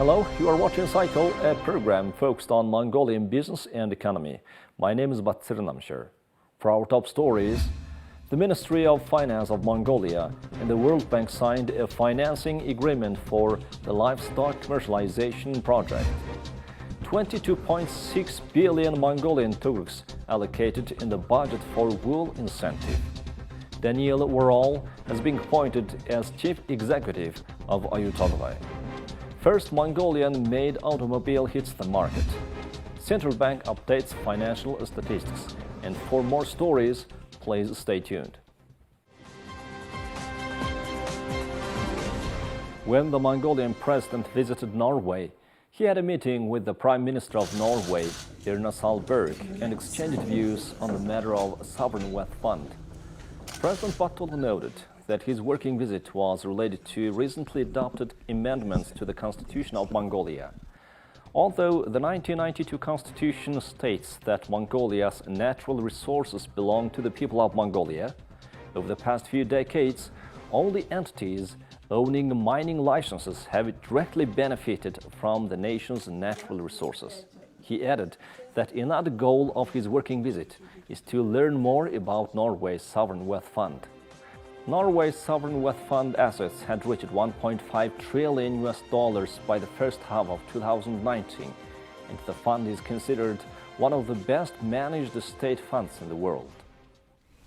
Hello, you are watching Cycle, a program focused on Mongolian business and economy. My name is Kh.Battulga. For our top stories, the Ministry of Finance of Mongolia and the World Bank signed a financing agreement for the livestock commercialization project. 22.6 billion Mongolian turks allocated in the budget for wool incentive. Daniel Warhol has been appointed as chief executive of Kh.Battulga. First Mongolian-made automobile hits the market. Central Bank updates financial statistics. And for more stories, please stay tuned. When the Mongolian president visited Norway, he had a meeting with the Prime Minister of Norway, Erna Solberg, and exchanged views on the matter of sovereign wealth fund. President Kh.Battulga noted that his working visit was related to recently adopted amendments to the Constitution of Mongolia. Although the 1992 Constitution states that Mongolia's natural resources belong to the people of Mongolia, over the past few decades, only entities owning mining licenses have directly benefited from the nation's natural resources. He added that another goal of his working visit is to learn more about Norway's sovereign wealth fund. Norway's sovereign wealth fund assets had reached $1.5 trillion by the first half of 2019, and the fund is considered one of the best managed state funds in the world.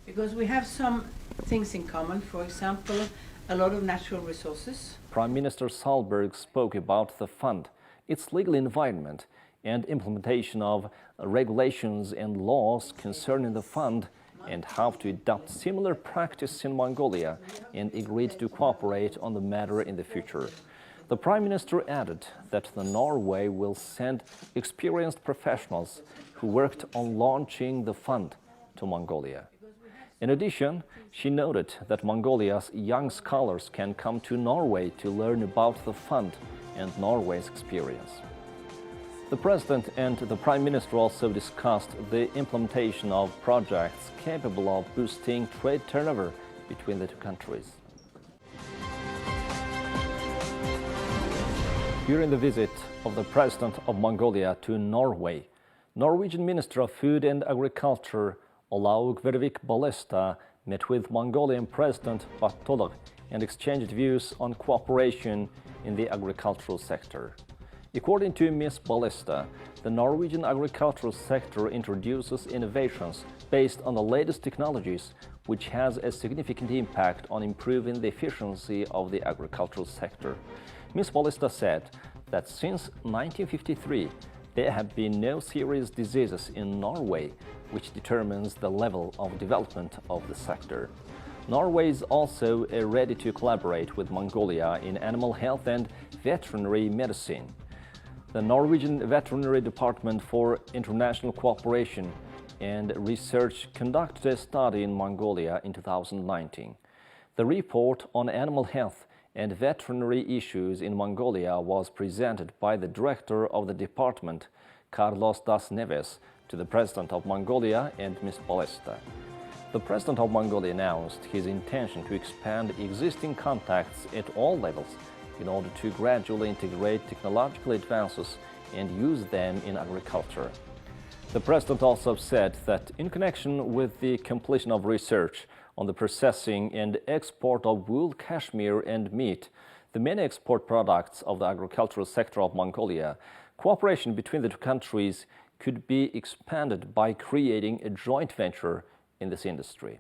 Because we have some things in common, for example, a lot of natural resources. Prime Minister Solberg spoke about the fund, its legal environment, and implementation of regulations and laws concerning the fund, and how to adopt similar practice in Mongolia, and agreed to cooperate on the matter in the future. The Prime Minister added that Norway will send experienced professionals who worked on launching the fund to Mongolia. In addition, she noted that Mongolia's young scholars can come to Norway to learn about the fund and Norway's experience. The President and the Prime Minister also discussed the implementation of projects capable of boosting trade turnover between the two countries. During the visit of the President of Mongolia to Norway, Norwegian Minister of Food and Agriculture Kh.Battulga met with Mongolian President Kh.Battulga and exchanged views on cooperation in the agricultural sector. According to Ms. Ballesta, the Norwegian agricultural sector introduces innovations based on the latest technologies, which has a significant impact on improving the efficiency of the agricultural sector. Ms. Ballesta said that since 1953, there have been no serious diseases in Norway, which determines the level of development of the sector. Norway is also ready to collaborate with Mongolia in animal health and veterinary medicine. The Norwegian Veterinary Department for International Cooperation and Research conducted a study in Mongolia in 2019. The report on animal health and veterinary issues in Mongolia was presented by the director of the department, Carlos Das Neves, to the President of Mongolia and Ms. Ballesta. The President of Mongolia announced his intention to expand existing contacts at all levels in order to gradually integrate technological advances and use them in agriculture. The President also said that in connection with the completion of research on the processing and export of wool, cashmere and meat, the main export products of the agricultural sector of Mongolia, cooperation between the two countries could be expanded by creating a joint venture in this industry.